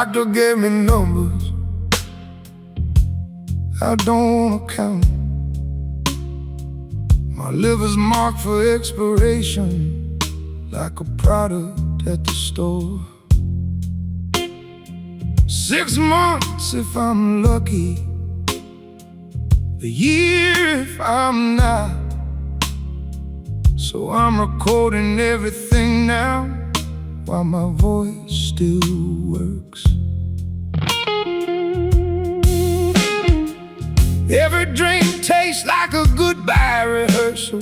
doctor gave me numbers I don't wanna count. My liver's marked for expiration, like a product at the store. 6 months if I'm lucky, a year if I'm not. So I'm recording everything now while my voice still works. Every drink tastes like a goodbye rehearsal.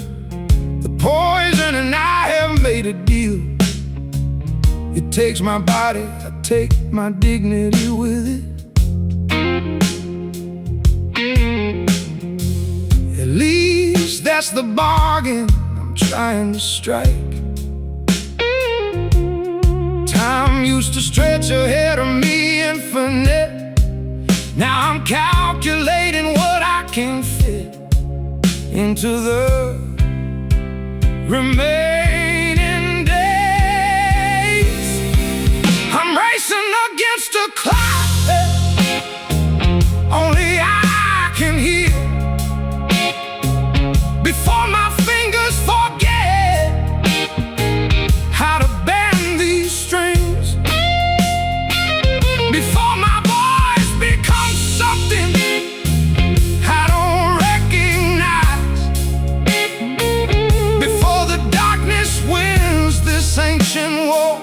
The poison and I have made a deal. It takes my body, I take my dignity with it. At least that's the bargain I'm trying to strike. Time used to stretch ahead of me infinite. Now I'm calculating what I can fit into the remaining days. I'm racing against a clock only I can hear, before my fingers forget how to bend these strings, before my voice becomes something I don't recognize, before the darkness wins this ancient war.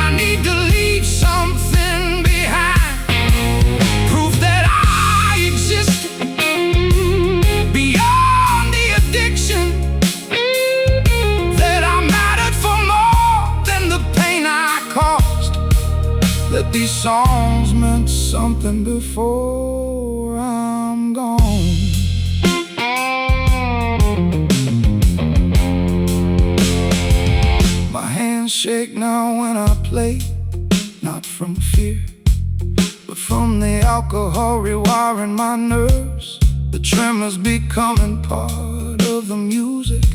I need to leave something behind, proof that I exist beyond the addiction, that I mattered for more than the pain I caused, that these songs meant something before I'm gone. My hands shake now when I play, not from fear, but from the alcohol rewiring my nerves. The tremors becoming part of the music,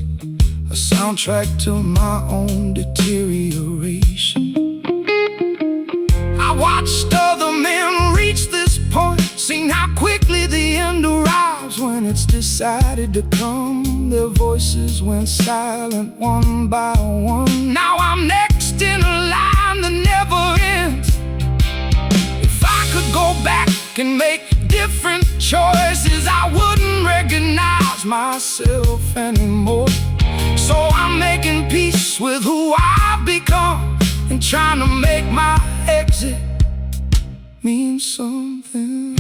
a soundtrack to my own deterioration. I watched other men reach this point, seen how quickly the end arrives when it's decided to come. Their voices went silent one by one. Now I'm next in a line that never ends. If I could go back and make different choices, I wouldn't recognize myself anymore. So I'm making peace with who I've become and trying to make my exit mean something.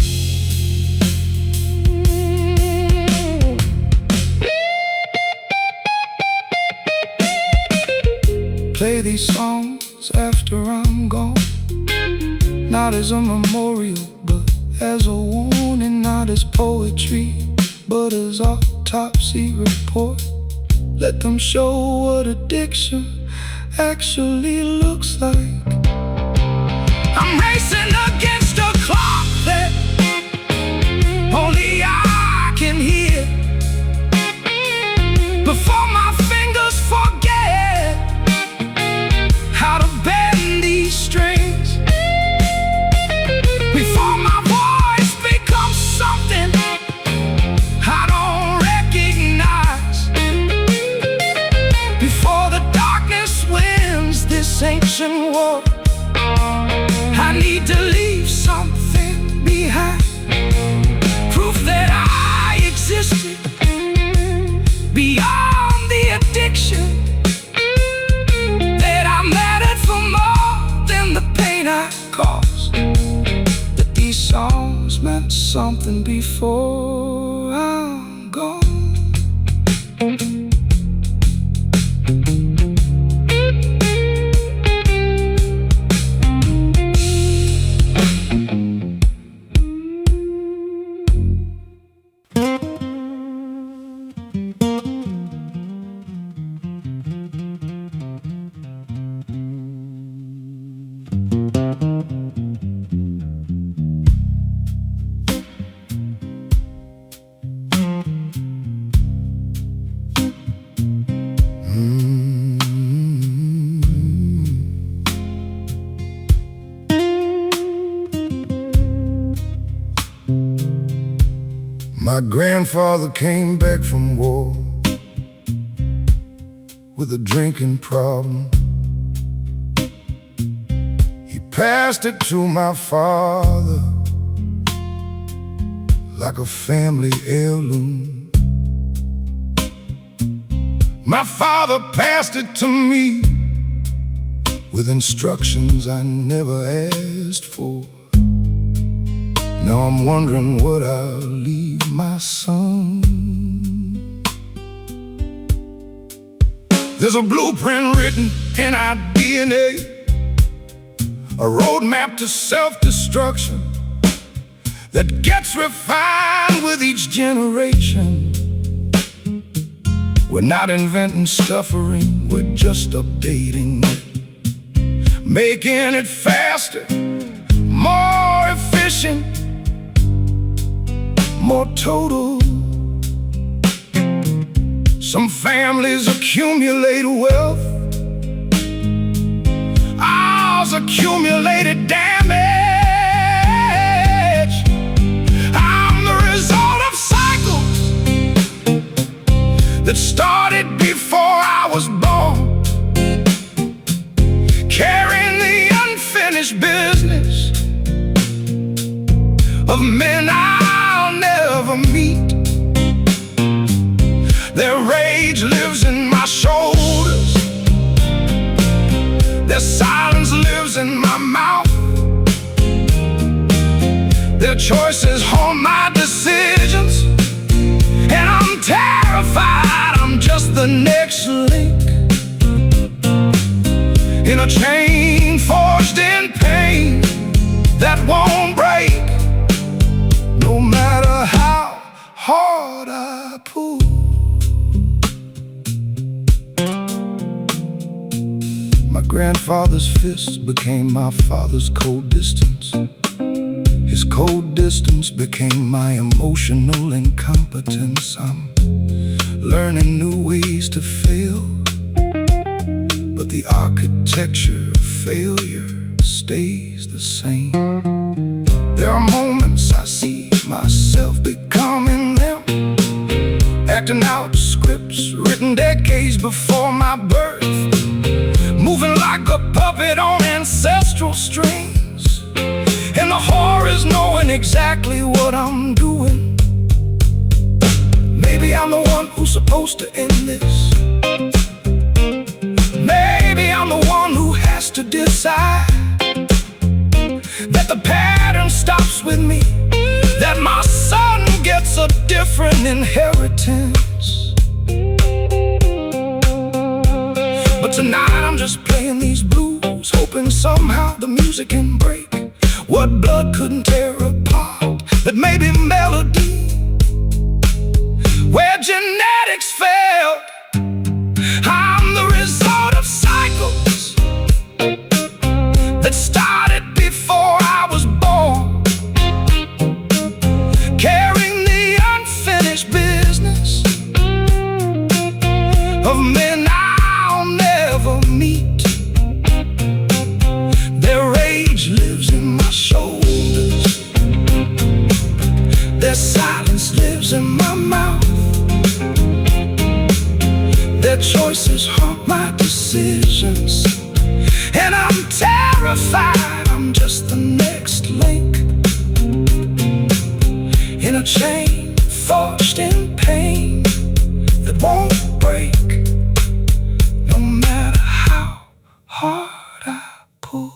Play these songs after I'm gone, not as a memorial, but as a warning. Not as poetry, but as autopsy report. Let them show what addiction actually looks like. I'm racing against a clock that only I can hear, before my fingers forget how to bend these strings, before my voice becomes something I don't recognize, before the darkness wins this ancient war. I need to leave something behind, proof that I existed beyond the addiction, that I mattered for more than the pain I caused, that these songs meant something before I'm gone. My grandfather came back from war with a drinking problem. He passed it to my father like a family heirloom. My father passed it to me with instructions I never asked for. Now I'm wondering what I'll leave my son. There's a blueprint written in our DNA, a roadmap to self-destruction that gets refined with each generation. We're not inventing suffering, we're just updating it, making it faster, more efficient, more total. Some families accumulate wealth, ours accumulated damage. I'm the result of cycles that started before I was born, carrying the unfinished business of men I'll never meet. Their rage lives in my shoulders, their silence lives in my mouth, their choices haunt my decisions, and I'm terrified I'm just the next link in a chain forged in pain that won't break, no matter how hard I pull. My grandfather's fists became my father's cold distance. His cold distance became my emotional incompetence. I'm learning new ways to fail, but the architecture of failure stays the same. There are moments I see myself becoming them, acting out scripts written decades before my birth, moving like a puppet on ancestral strings, and the horror is knowing exactly what I'm doing. Maybe I'm the one who's supposed to end this. Maybe I'm the one who has to decide that the pattern stops with me, that my son gets a different inheritance. But tonight I'm just playing these blues, hoping somehow the music can break what blood couldn't tear apart, that maybe melody, where genetics failed. I'm the result of cycles that started before I was born, carrying the unfinished business of men I'll never meet. Their rage lives in my shoulders, their silence lives in my mouth, their choices haunt my decisions, and I'm terrified I'm just the next link in a chain forged in pain that won't break, no matter how hard I pull.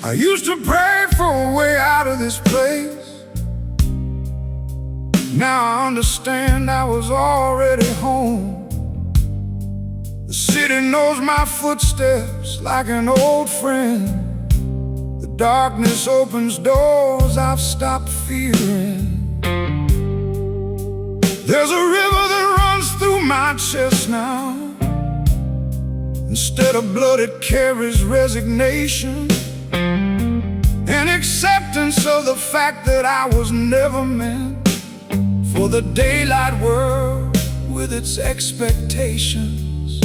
I used to pray for a way out of this place, Now I understand I was already home. The city knows my footsteps like an old friend. The darkness opens doors I've stopped fearing. There's a river that runs through my chest now. Instead of blood it carries resignation and acceptance of the fact that I was never meant for the daylight world with its expectations.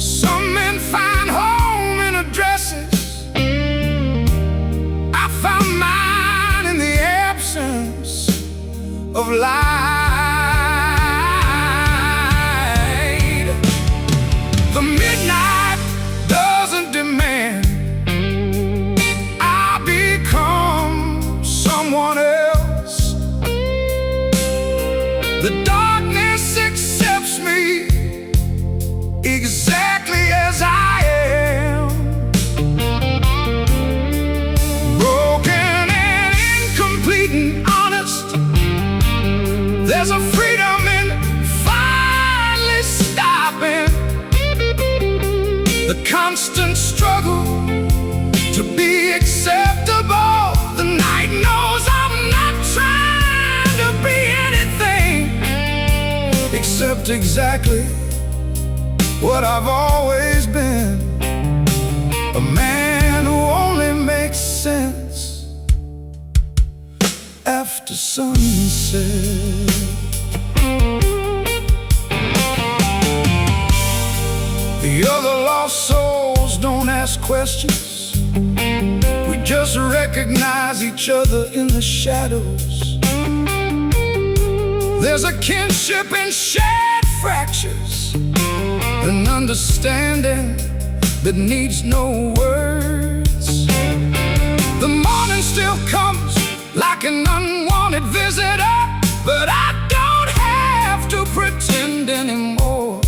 Some men find home in addresses. I found mine in the absence of light. The midnight doesn't demand I become someone else. The darkness accepts me exactly as I am. Broken and incomplete and honest. There's a freedom in finally stopping the constant struggle to be acceptable. The night knows I'm not trying to be anything except exactly what I've always been. A man who only makes sense after sunset. The other lost souls don't ask questions. We just recognize each other in the shadows. There's a kinship in shared fractures, an understanding that needs no words. The morning still comes like an unwanted visitor, but I don't have to pretend anymore.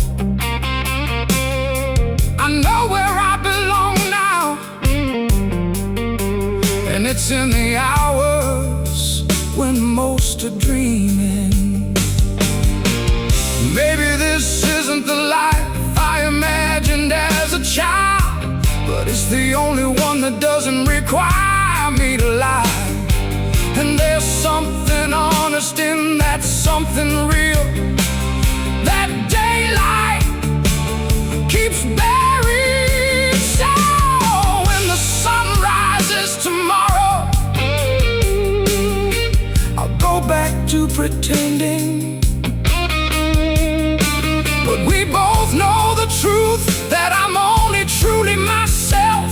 I know where I belong now, and it's in the hours when most are dreaming. Maybe this isn't the life I imagined as a child, but it's the only one that doesn't require me to lie. And there's something honest in that something real. That daylight keeps buried. So when the sun rises tomorrow, I'll go back to pretending. But we both know the truth, that I'm only truly myself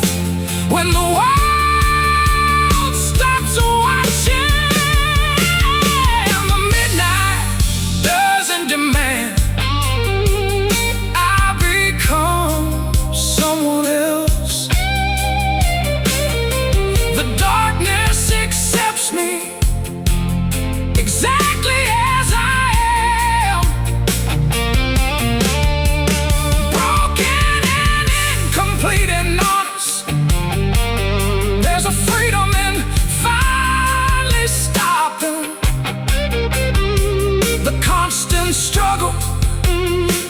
when the world stops watching. The midnight doesn't demand I become someone else. The darkness accepts me exactly as I am. Broken and incomplete and honest. There's a freedom in finally stopping the constant struggle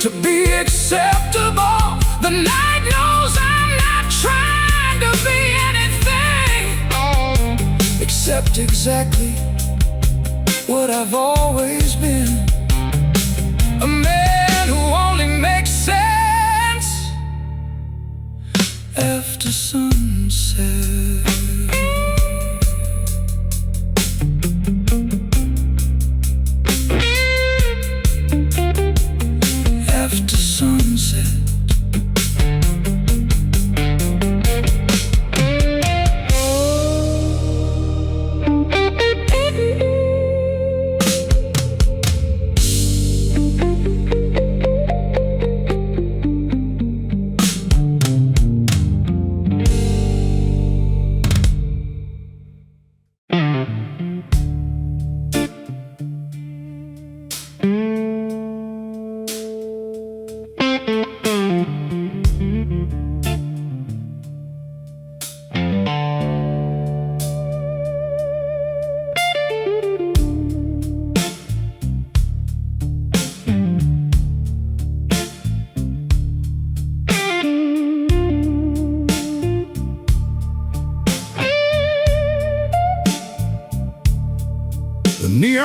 to be acceptable. The night knows I'm not trying to be anything except exactly what I've always been. A man who only makes sense after sunset. After sunset.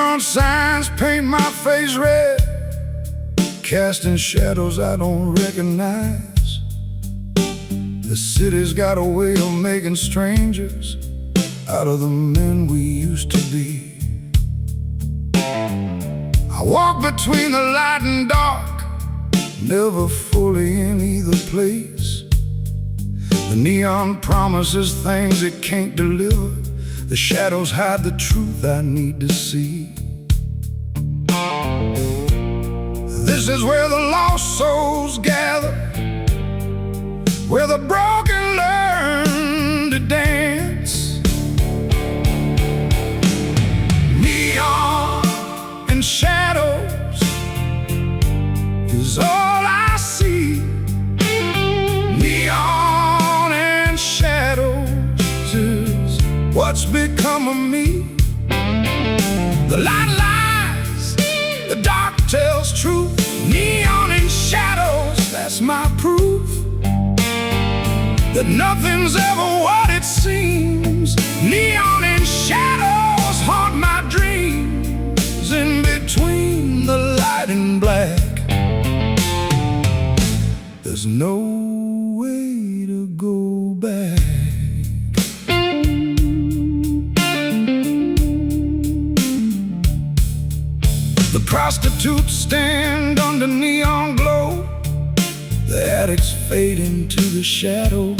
Neon signs paint my face red, casting shadows I don't recognize. The city's got a way of making strangers out of the men we used to be. I walk between the light and dark, never fully in either place. The neon promises things it can't deliver. The shadows hide the truth I need to see. This is where the lost souls gather, where the broken learn to dance. Neon and shadows is all I see. Neon and shadows is what's become of me. The light lies, the dark tells truth. Neon and shadows, that's my proof that nothing's ever what it seems. Neon and shadows haunt my dreams. In between the light and black, there's no way to go back. The prostitutes stand under neon glow, the addicts fade into the shadows.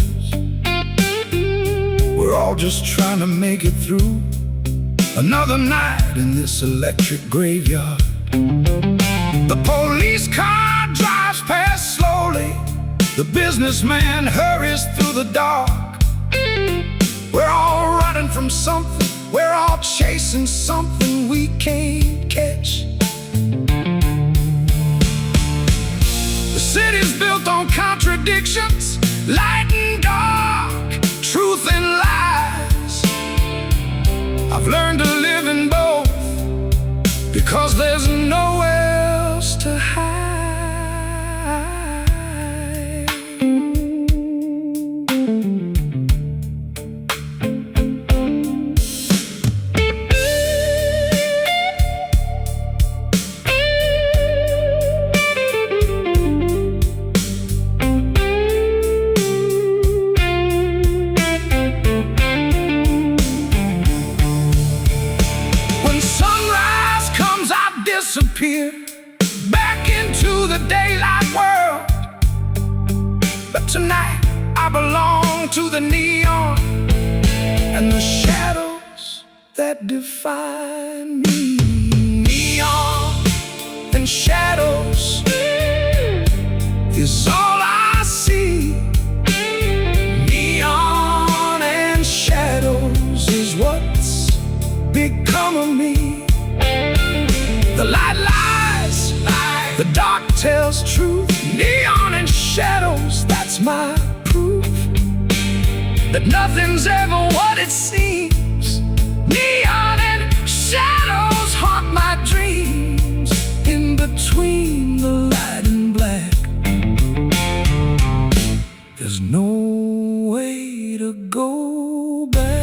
We're all just trying to make it through another night in this electric graveyard. The police car drives past slowly, the businessman hurries through the dark. We're all running from something, we're all chasing something we can't catch. The city's built on contradictions, light and dark, truth and lies. I've learned to live in both, because there's nowhere else to hide. Disappear back into the daylight world, but tonight I belong to the neon and the shadows that define me. Neon and shadows is all I see. Neon and shadows is what's become of me. The light lies, the dark tells truth. Neon and shadows, that's my proof that nothing's ever what it seems. Neon and shadows haunt my dreams. In between the light and black, there's no way to go back.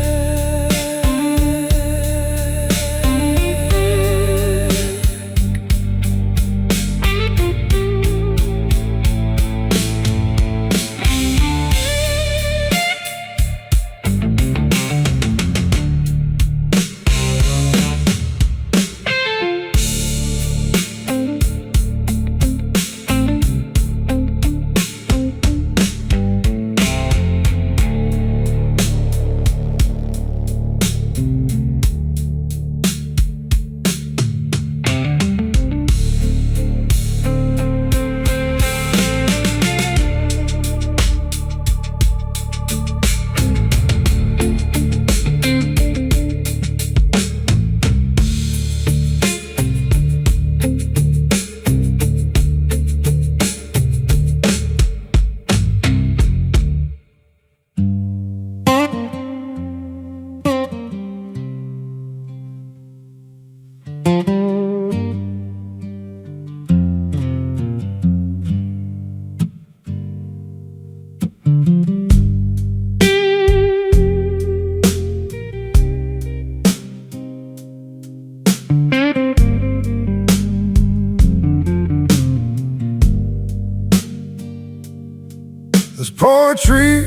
poetry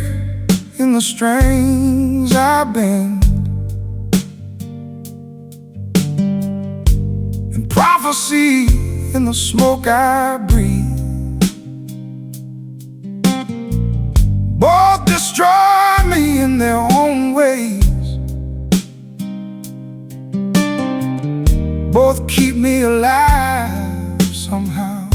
in the strings I bend, and prophecy in the smoke I breathe. Both destroy me in their own ways, both keep me alive somehow.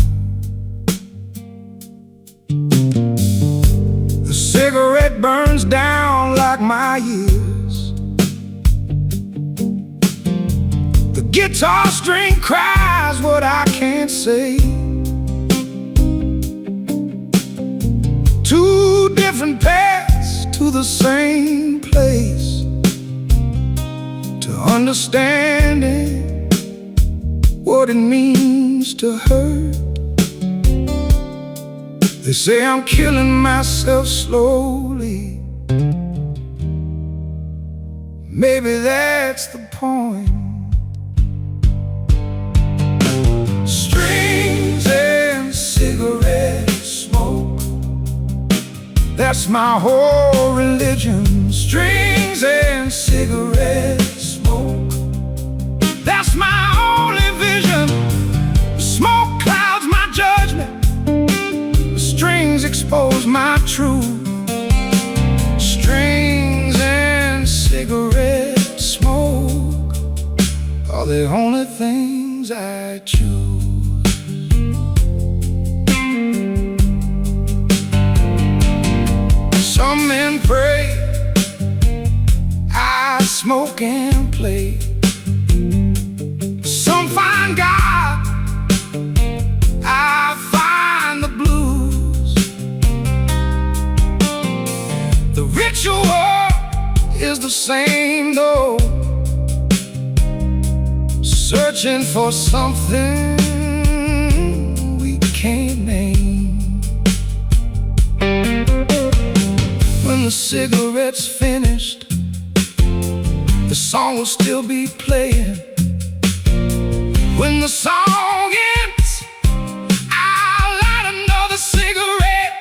The cigarette burns down like my years, the guitar string cries what I can't say. Two different paths to the same place, to understanding what it means to hurt. They say I'm killing myself slowly. Maybe that's the point. Strings and cigarette smoke, that's my whole religion. Strings and cigarette smoke, that's my only vision. The smoke clouds my judgment, the strings expose my truth. Strings and cigarette smoke are the only things I choose. Some men pray, I smoke and play. Some find God, I find the blues. The ritual is the same though, searching for something we can't name. When the cigarette's finished, the song will still be playing. When the song ends, I'll light another cigarette.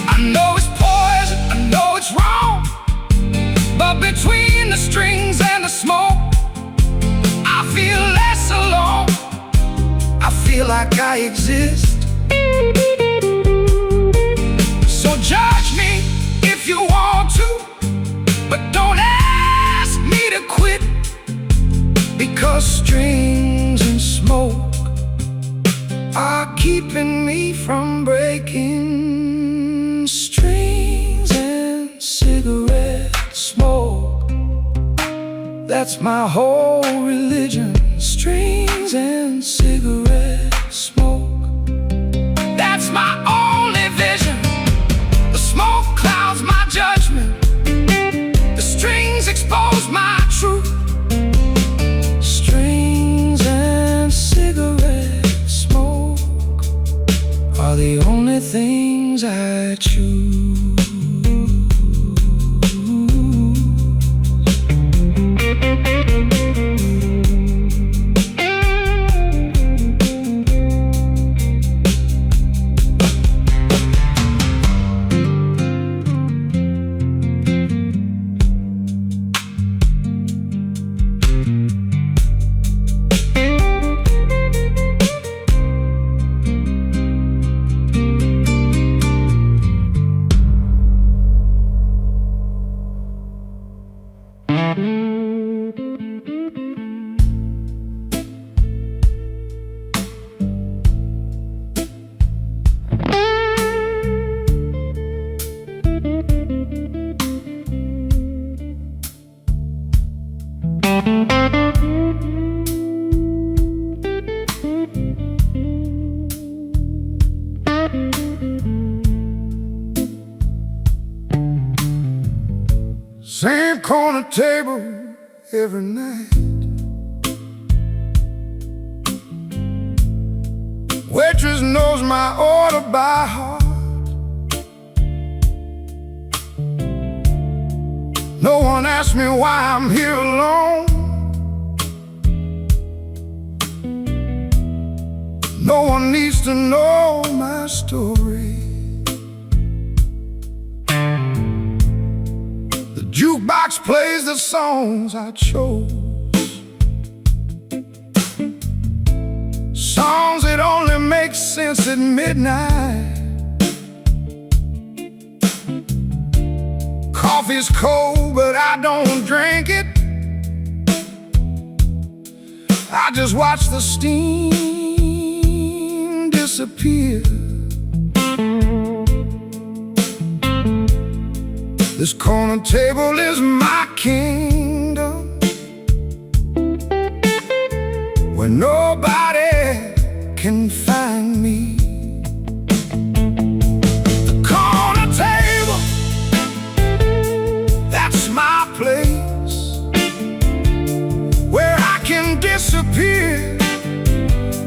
I know it's poison, I know it's wrong, but between the strings and the smoke, I feel less alone. I feel like I exist. So judge me if you want to, but don't ask me to quit, because strings and smoke are keeping me from breaking. Strings and cigarette smoke, that's my whole religion. Strings and cigarette smoke, that's my only vision. The smoke clouds my judgment, the strings expose my truth. Strings and cigarette smoke are the only things I choose. Same corner table every night, waitress knows my order by heart. No one asks me why I'm here alone. No one needs to know my story. jukebox plays the songs I chose, songs that only make sense at midnight. Coffee's cold, but I don't drink it. I just watch the steam disappear. This corner table is my kingdom, where nobody can find me. The corner table, that's my place, where I can disappear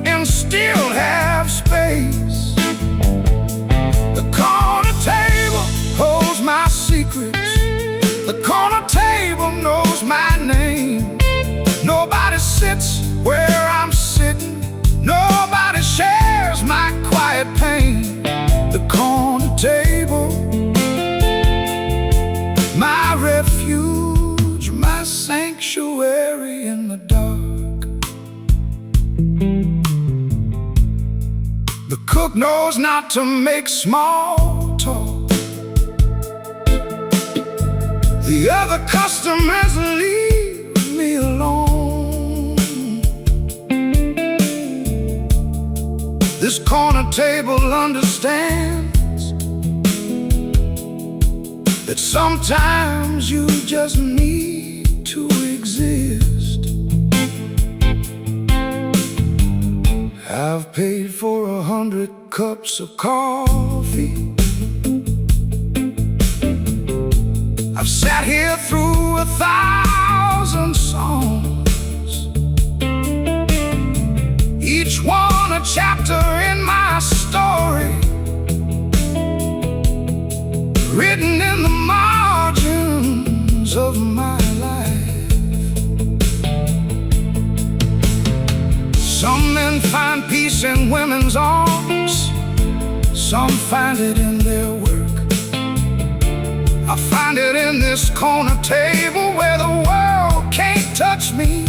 and still have space. The corner table holds my secrets. The corner table knows my name. Nobody sits where I'm sitting. Nobody shares my quiet pain. The corner table, my refuge, my sanctuary in the dark. The cook knows not to make small talk. The other customers leave me alone. This corner table understands that sometimes you just need to exist. I've paid for 100 cups of coffee. I've sat here through 1,000 songs, each one a chapter in my story, written in the margins of my life. Some men find peace in women's arms, some find it in their work. I find it in this corner table where the world can't touch me.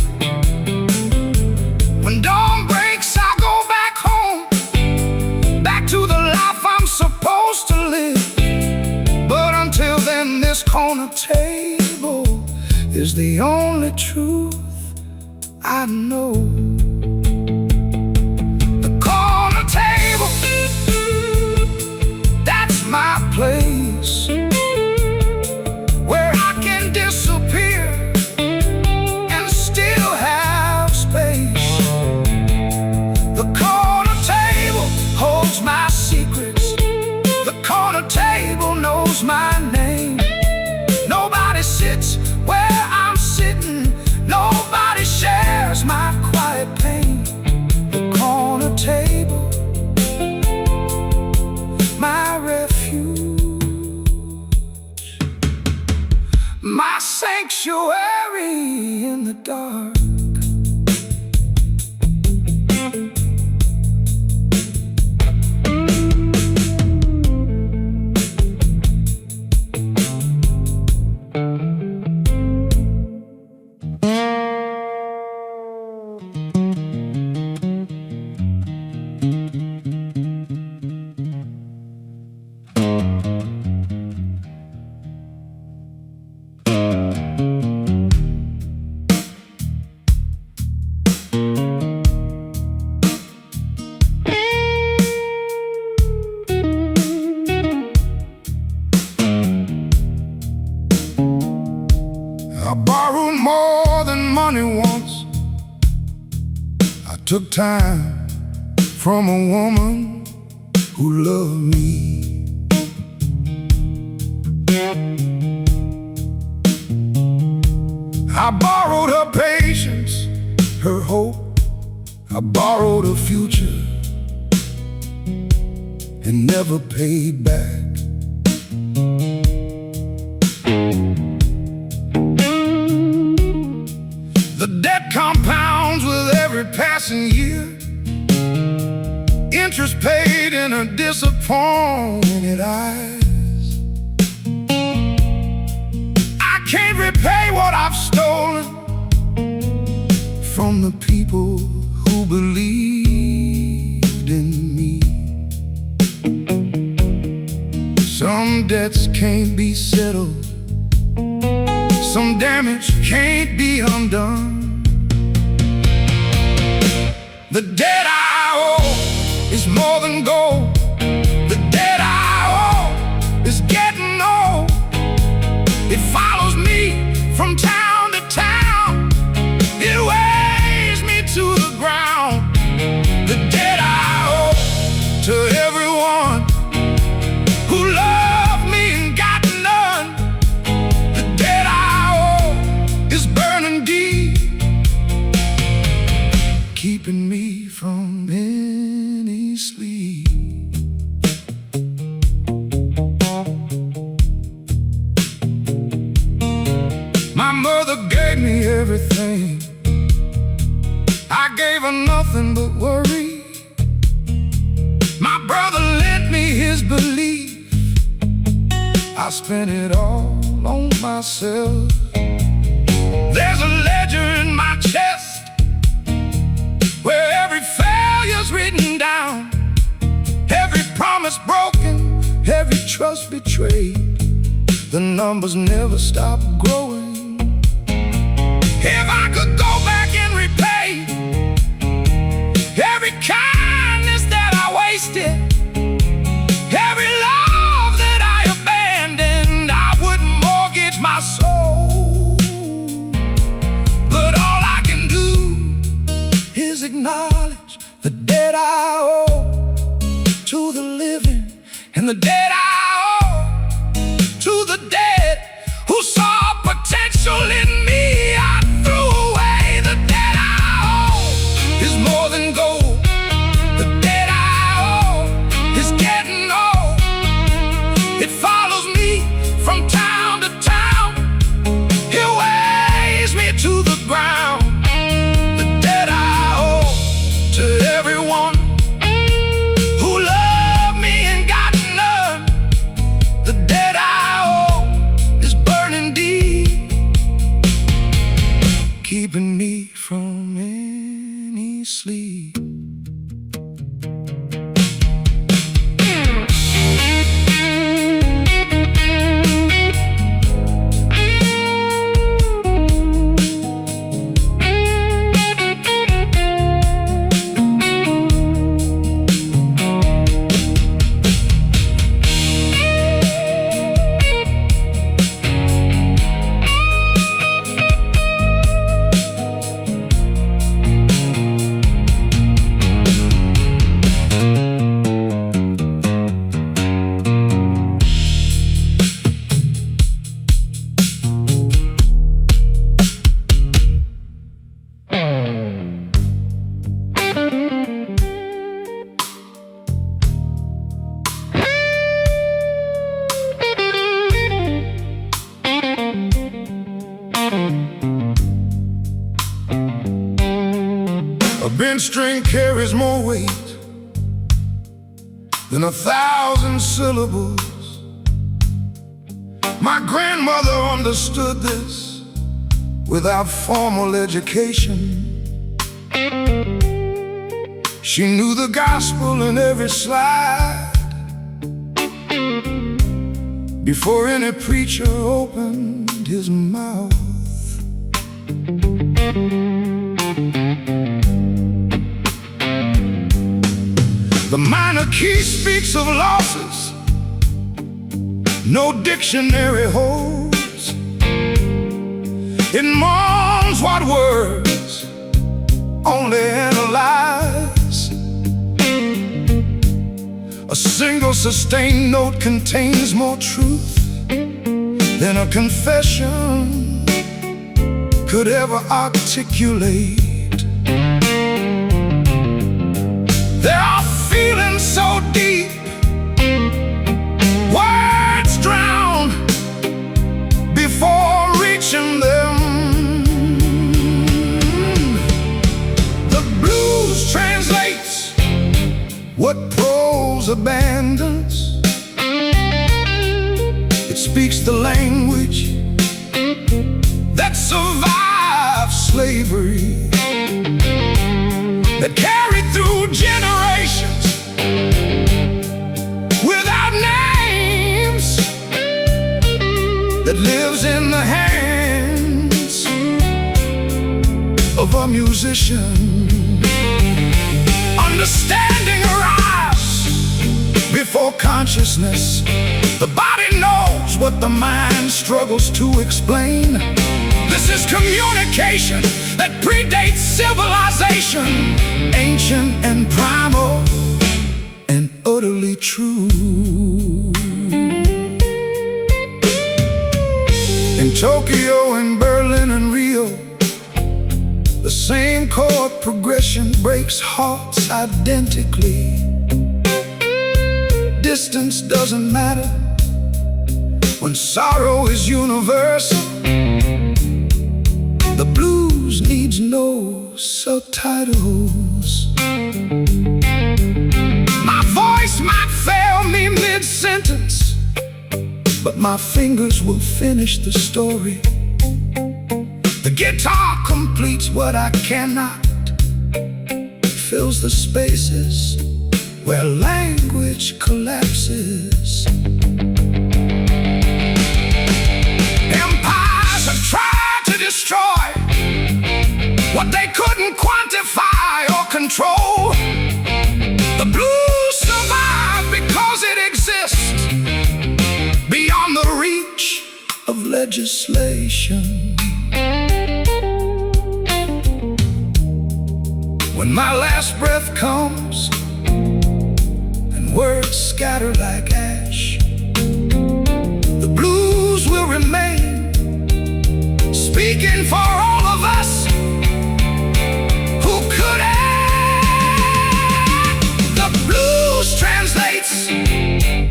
When dawn breaks, I go back home, back to the life I'm supposed to live. But until then, this corner table is the only truth I know. The corner table, that's my place, where I can disappear and still have space. The corner table holds my secrets. The corner table knows my name. Nobody sits where I'm sitting. Nobody shares my quiet pain. The corner table, my refuge, my sanctuary in the dark. I borrowed more than money once. I took time from a woman who loved me. I borrowed her patience, her hope. I borrowed her future and never paid back. The debt compounds with every passing year. Interest paid in her disappointed eyes. I can't repay repay what I've stolen from the people who believed in me. Some debts can't be settled, some damage can't be undone. The debt I owe is more than gold. The debt I owe is getting old. It follows me from town to town. It weighs me to the ground. The debt I owe to everyone who loved me and got none. The debt I owe is burning deep, keeping me from any sleep. My mother gave me everything. I gave her nothing but worry. My brother lent me his belief. I spent it all on myself. There's a ledger in my chest where every failure's written down, every promise broken, every trust betrayed. The numbers never stop growing. If I could go back and repay every kindness that I wasted, every love that I abandoned, I wouldn't mortgage my soul. But all I can do is acknowledge the debt I owe to the living, and the debt I owe to the dead who saw potential in me. I threw away the debt I owe is more than gold. The debt I owe is getting old. It follows me from town to town. It weighs me to the ground. The debt I owe to everyone who loved me and got none. The debt I owe is burning deep, keeping me from any sleep. A bench string carries more weight than 1,000 syllables. My grandmother understood this without formal education. She knew the gospel in every slide before any preacher opened his mouth. The minor key speaks of losses no dictionary holds. It mourns what words only analyze. A single sustained note contains more truth than a confession could ever articulate. There are feelings so deep, words drown before reaching them. The blues translates what prose abandons. It speaks the language that survived slavery, that carried through generations without names, that lives in the hands of a musician. Understanding arrives before consciousness. The body knows what the mind struggles to explain. This is communication that predates civilization, ancient and primal and utterly true. In Tokyo and Berlin and Rio, the same chord progression breaks hearts identically. Distance doesn't matter when sorrow is universal. The blues needs no subtitles. My voice might fail me mid-sentence, but my fingers will finish the story. The guitar completes what I cannot, fills the spaces where language collapses. Empires have tried to destroy what they couldn't quantify or control. The blues survive because it exists beyond the reach of legislation. When my last breath comes and words scatter like ash, the blues will remain, speaking for all of us who could act. The blues translates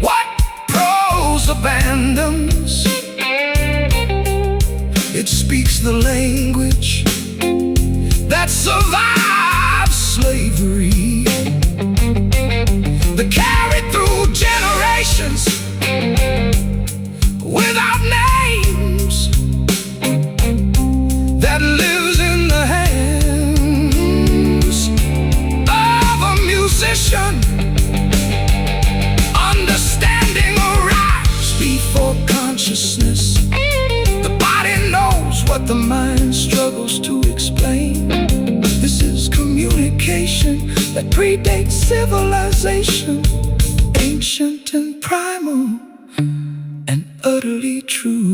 what prose abandons. It speaks the language that survives slavery, that carried through generations without names, that lives in the hands of a musician. Understanding arrives before consciousness. The body knows what the mind struggles to explain. This is communication that predates civilization, ancient and primal and utterly true.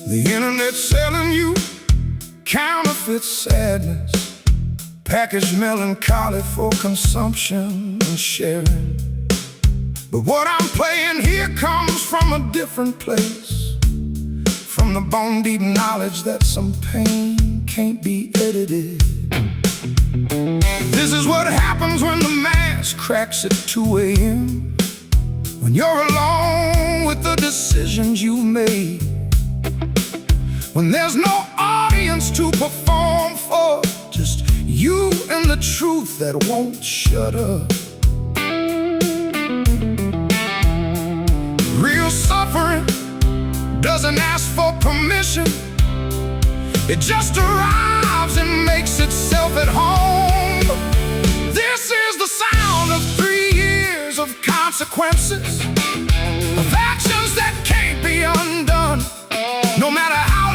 The internet's selling you counterfeit sadness, packaged melancholy for consumption and sharing. But what I'm playing here comes from a different place, from the bone-deep knowledge that some pain can't be edited. This is what happens when the mass cracks at 2 a.m., when you're alone with the decisions you've made, when there's no audience to perform for, just you and the truth that won't shut up. Real suffering doesn't ask for permission. It just arrives and makes itself at home. This is the sound of 3 years of consequences, of actions that can't be undone, no matter how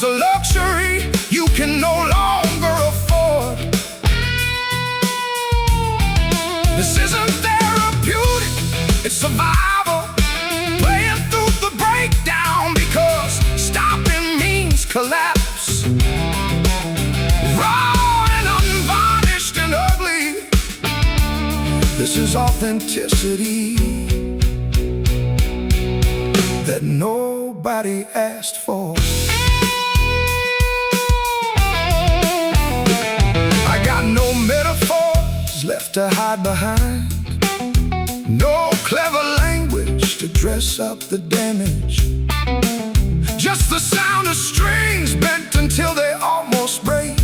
becomes a luxury you can no longer afford. This isn't therapeutic, it's survival. Playing through the breakdown because stopping means collapse. Raw and unvarnished and ugly. This is authenticity that nobody asked for. I got no metaphors left to hide behind, no clever language to dress up the damage. Just the sound of strings bent until they almost break,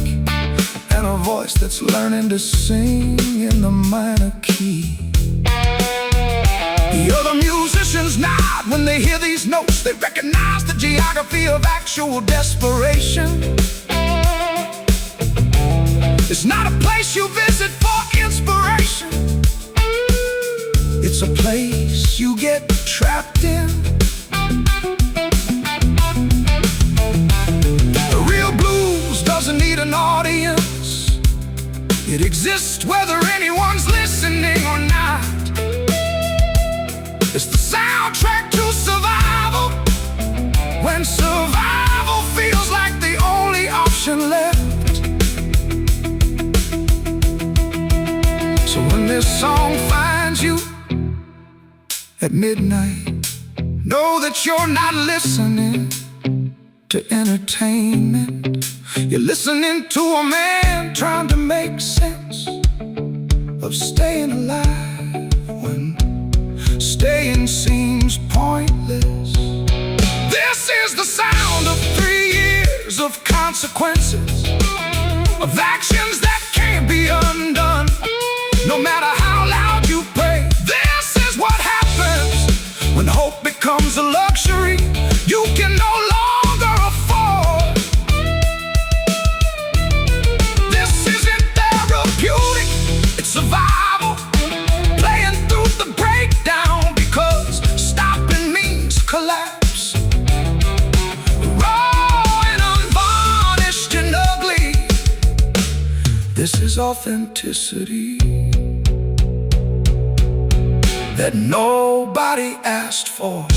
and a voice that's learning to sing in the minor key. The other musicians nod when they hear these notes. They recognize the geography of actual desperation. It's not a place you visit for inspiration. It's a place you get trapped in. The real blues doesn't need an audience. It exists whether anyone's listening or not. It's the soundtrack to survival, when survival feels like the only option left. So when this song finds you at midnight, know that you're not listening to entertainment. You're listening to a man trying to make sense of staying alive when staying seems pointless. This is the sound of 3 years of consequences, of actions that can't be undone, no matter how loud you pray. This is what happens when hope becomes a luxury you can no longer afford. This isn't therapeutic, it's survival. Playing through the breakdown because stopping means collapse. Raw and unvarnished and ugly. This is authenticity that nobody asked for.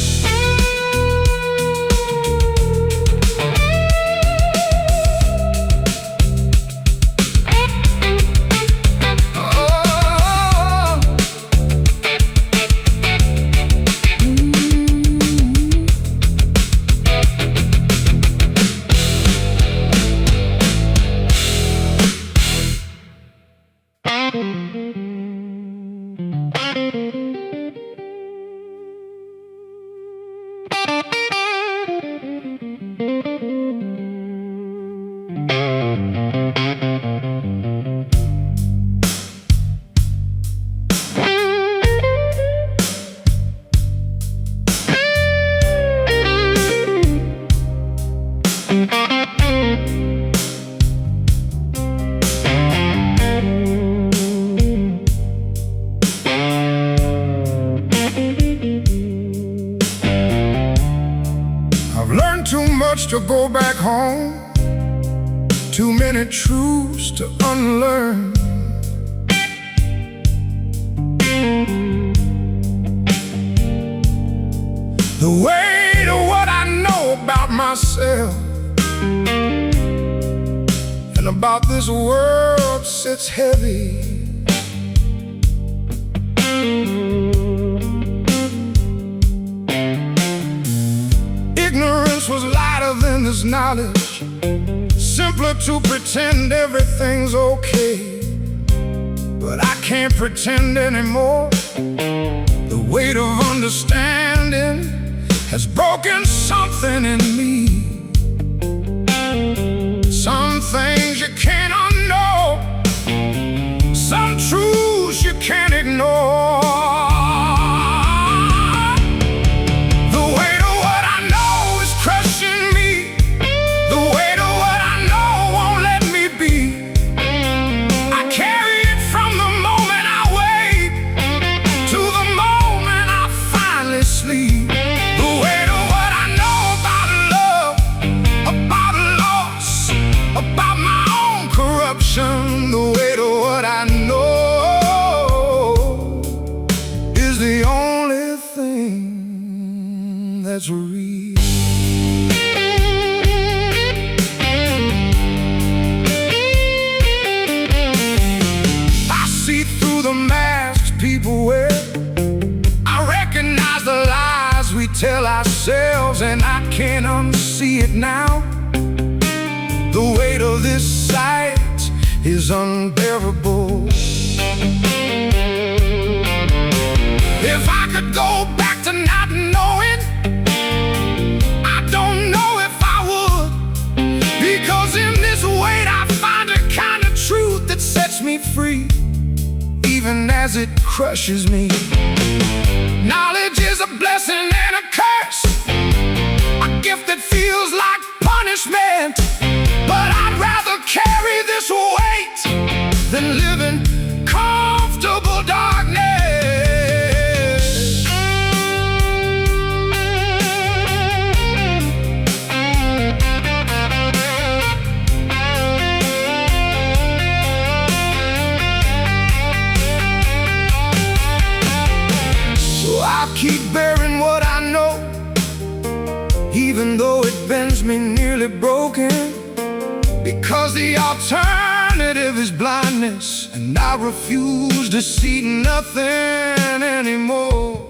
To go back home, too many truths to unlearn. The weight of what I know about myself and about this world sits heavy. Ignorance was lighter than this knowledge, simpler to pretend everything's okay. But I can't pretend anymore. The weight of understanding has broken something in me. Some things you can't unknow, some truths you can't ignore. The weight of what I know about love it now. The weight of this sight is unbearable. If I could go back to not knowing, I don't know if I would, because in this weight I find a kind of truth that sets me free, even as it crushes me. Knowledge is a blessing and a curse, a gift that feels like punishment. But I'd rather carry this weight than live in comfortable darkness. So I'll keep bearing what I know, even though it bends me nearly broken. Because the alternative is blindness, and I refuse to see nothing anymore.